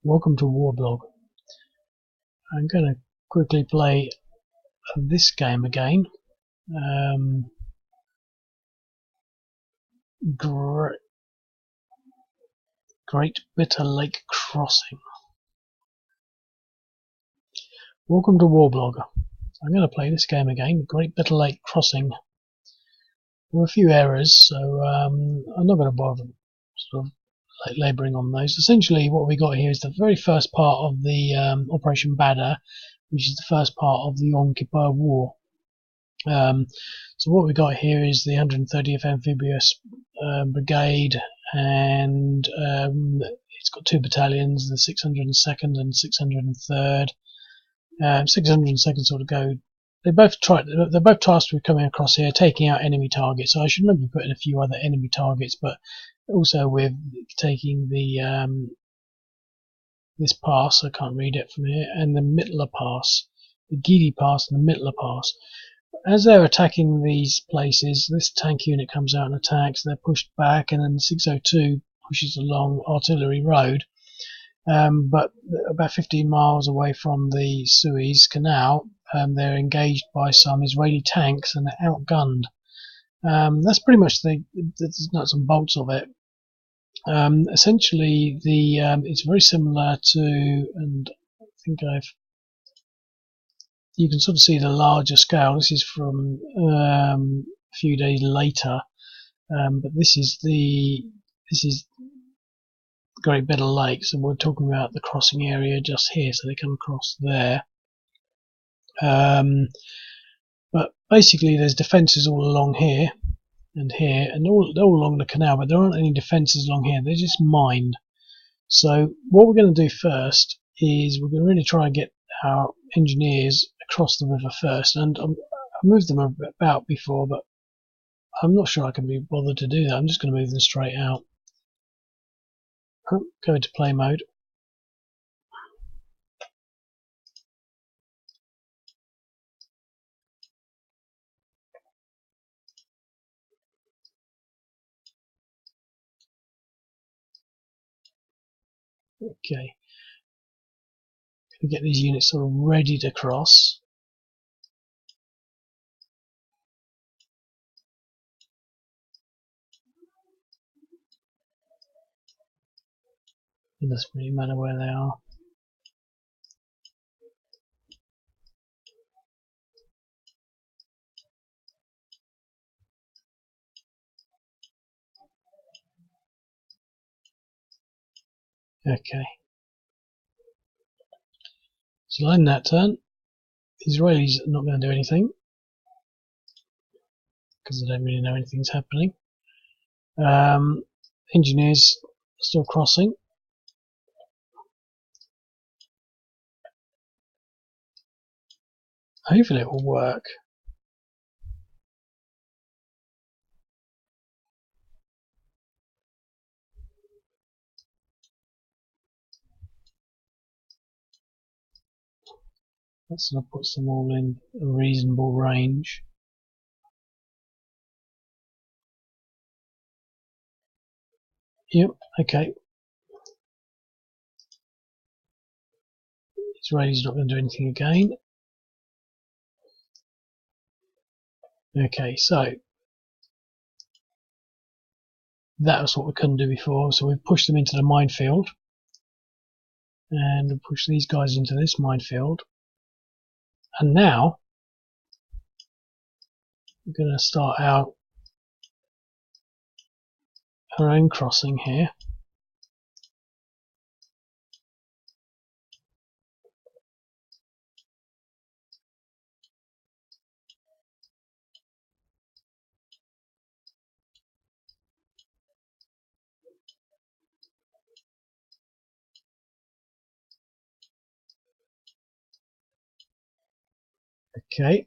Welcome to Warblog. I'm going to quickly play this game again. Great Bitter Lake Crossing. Welcome to Warblog. I'm going to play this game again, Great Bitter Lake Crossing. There were a few errors, so I'm not going to bother sort of labouring on those. Essentially what we got here is the very first part of the Operation Badr, which is the first part of the Yom Kippur War. So what we got here is the 130th Amphibious Brigade, and it's got two battalions, the 602nd and 603rd. 602nd sort of go. They're both tasked with coming across here, taking out enemy targets. So I should maybe put in a few other enemy targets, but also with taking the this pass. I can't read it from here, and the Mitla pass, the Gedy pass, and the Mitla pass. As they're attacking these places, this tank unit comes out and attacks. They're pushed back, and then the 602 pushes along Artillery Road. But about 15 miles away from the Suez Canal, they're engaged by some Israeli tanks and they're outgunned. That's pretty much the nuts and bolts of it. Essentially, it's very similar to, and I think you can sort of see the larger scale. This is from a few days later, but this is Great Bitter Lake, so we're talking about the crossing area just here, so they come across there. But basically there's defences all along here and all along the canal, but there aren't any defences along here, they're just mined. So what we're going to do first is we're going to really try and get our engineers across the river first, and I moved them about before, but I'm not sure I can be bothered to do that. I'm just going to move them straight out. Go into play mode. Okay. We get these units sort of ready to cross. It doesn't really matter where they are. Okay. So in that turn, the Israelis are not going to do anything because they don't really know anything's happening. Engineers are still crossing. Hopefully it will work. That sort of puts them all in a reasonable range. Yep, okay. Israelis not going to do anything again. Okay, so that was what we couldn't do before, so we've pushed them into the minefield, and we'll push these guys into this minefield, and now we're going to start out our own crossing here. Okay.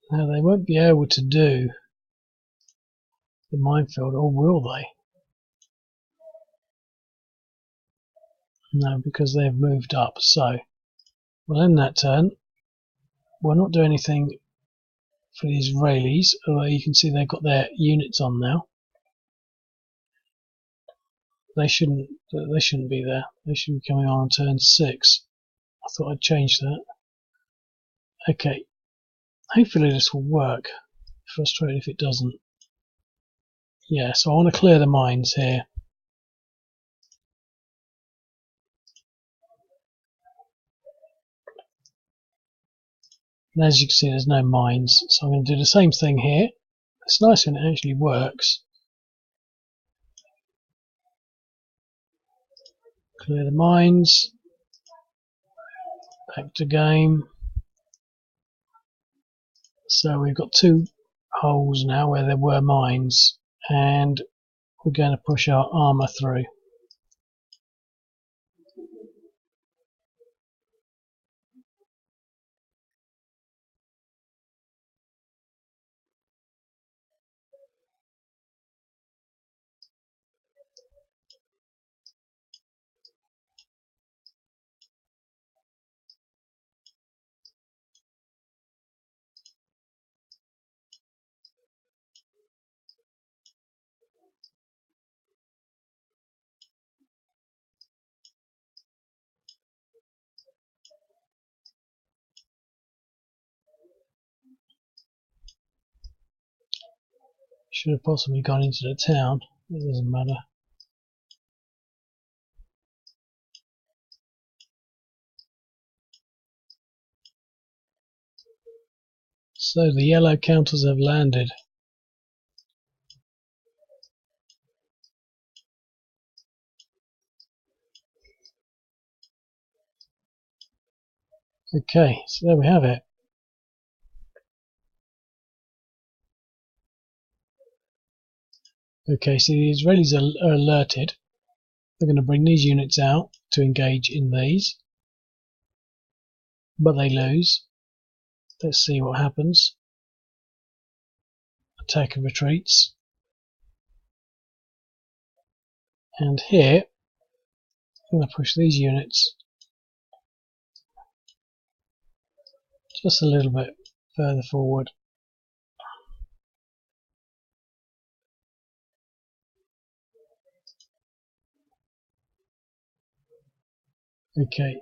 Now they won't be able to do the minefield, or will they? No, because they've moved up. So we'll end that turn. We'll not do anything for the Israelis, although you can see they've got their units on now. They shouldn't be there. They should be coming on turn 6. I thought I'd change that. Okay. Hopefully this will work. Frustrated if it doesn't. Yeah, so I want to clear the mines here. And as you can see, there's no mines, so I'm going to do the same thing here. It's nice when it actually works. Clear the mines. Back to game. So we've got 2 holes now where there were mines, and we're going to push our armour through. Should have possibly gone into the town. It doesn't matter. So the yellow counters have landed. Okay, so there we have it. Okay, so the Israelis are alerted. They're going to bring these units out to engage in these, but they lose. Let's see what happens. Attack and retreats. And here, I'm going to push these units just a little bit further forward. Okay.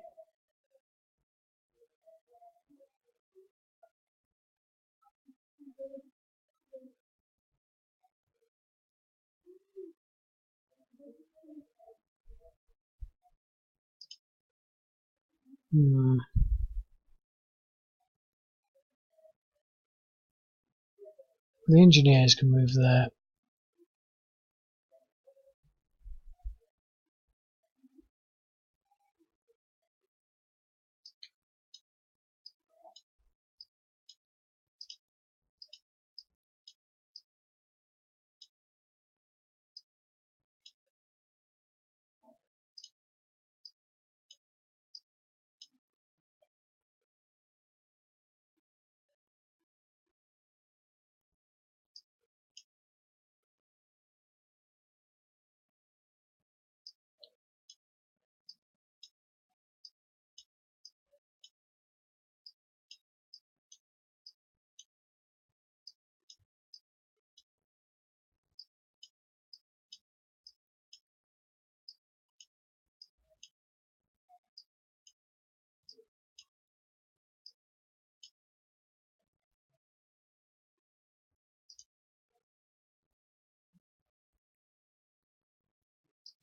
The engineers can move there.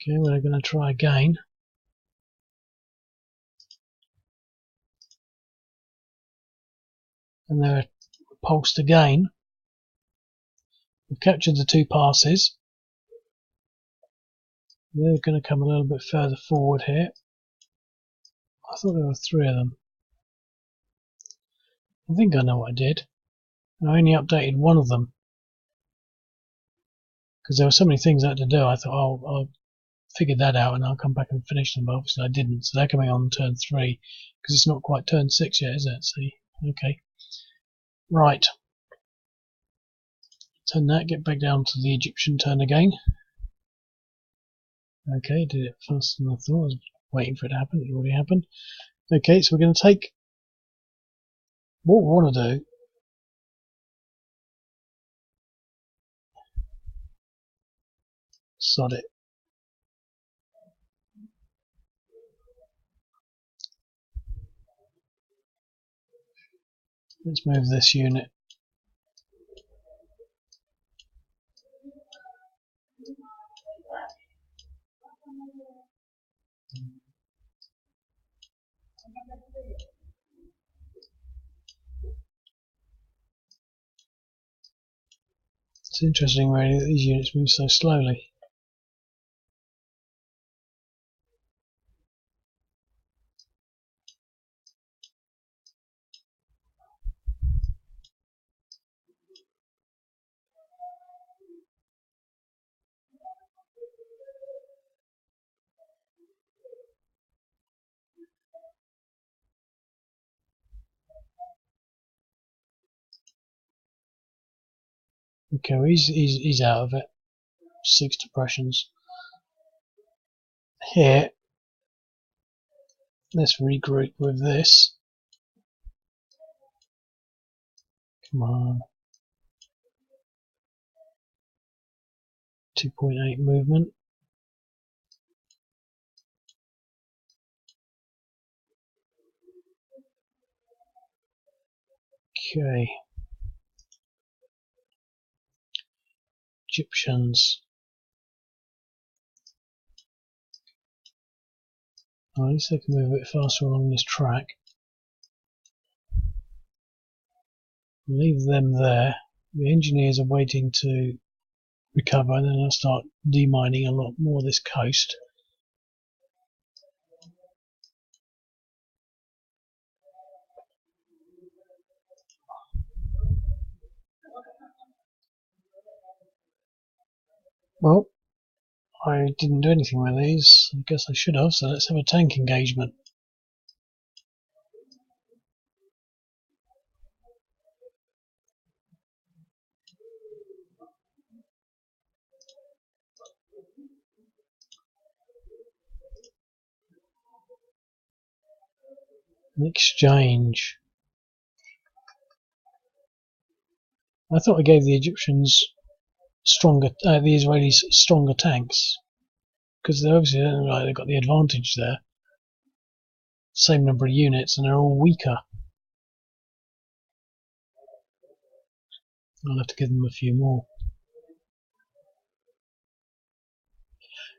Okay, we're going to try again. And they're repulsed again. We've captured the 2 passes. They're going to come a little bit further forward here. I thought there were 3 of them. I think I know what I did. I only updated one of them. Because there were so many things I had to do, I thought, oh, I'll figure that out and I'll come back and finish them, but obviously I didn't. So they're coming on turn 3, because it's not quite turn 6 yet, is it? See? Okay. Right. Turn that, get back down to the Egyptian turn again. Okay, did it faster than I thought. I was waiting for it to happen. It already happened. Okay, so we're going to take what we want to do. Sod it. Let's move this unit. It's interesting really that these units move so slowly. Okay, well he's out of it. 6 depressions. Here, let's regroup with this. Come on. 2.8 movement. Okay. Egyptians. At least they can move a bit faster along this track. Leave them there. The engineers are waiting to recover, and then I'll start demining a lot more of this coast. Well, I didn't do anything with these. I guess I should have, so let's have a tank engagement. An exchange. I thought I gave the Egyptians stronger, the Israelis stronger tanks, because they obviously don't look like they've got the advantage there. Same number of units, and they're all weaker. I'll have to give them a few more.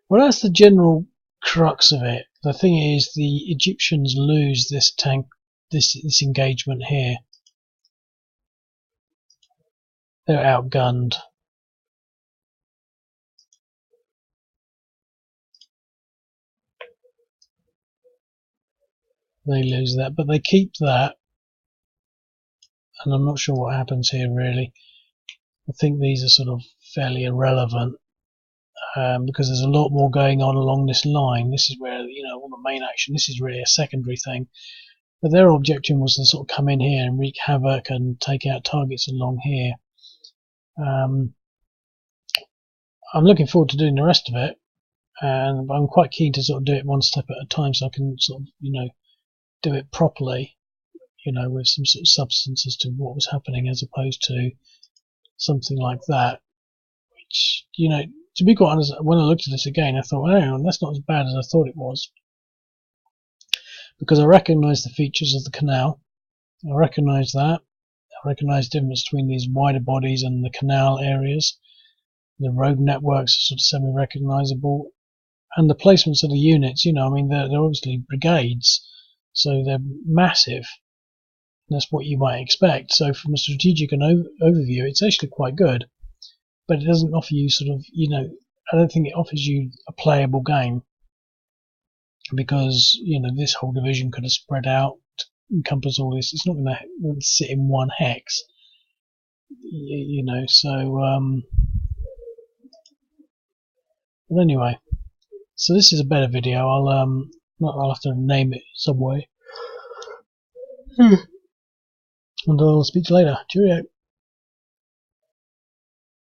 Well, that's the general crux of it. The thing is, the Egyptians lose this tank, this engagement here. They're outgunned. They lose that, but they keep that, and I'm not sure what happens here really. I think these are sort of fairly irrelevant, because there's a lot more going on along this line. This is where, you know, all the main action. This is really a secondary thing, but their objective was to sort of come in here and wreak havoc and take out targets along here. I'm looking forward to doing the rest of it, and I'm quite keen to sort of do it one step at a time, so I can sort of, you know, do it properly, you know, with some sort of substance as to what was happening, as opposed to something like that, which, you know, to be quite honest, when I looked at this again, I thought, well, hang on, that's not as bad as I thought it was, because I recognised the features of the canal. I recognised that. I recognised the difference between these wider bodies and the canal areas. The road networks are sort of semi-recognisable, and the placements of the units, you know, I mean, they're obviously brigades, so they're massive. That's what you might expect. So from a strategic and overview, it's actually quite good, but it doesn't offer you sort of, you know, I don't think it offers you a playable game, because, you know, this whole division could have spread out to encompass all this. It's not going to sit in one hex, you know. So but anyway, so this is a better video. I'll have to name it some way. And I'll speak to you later. Cheerio.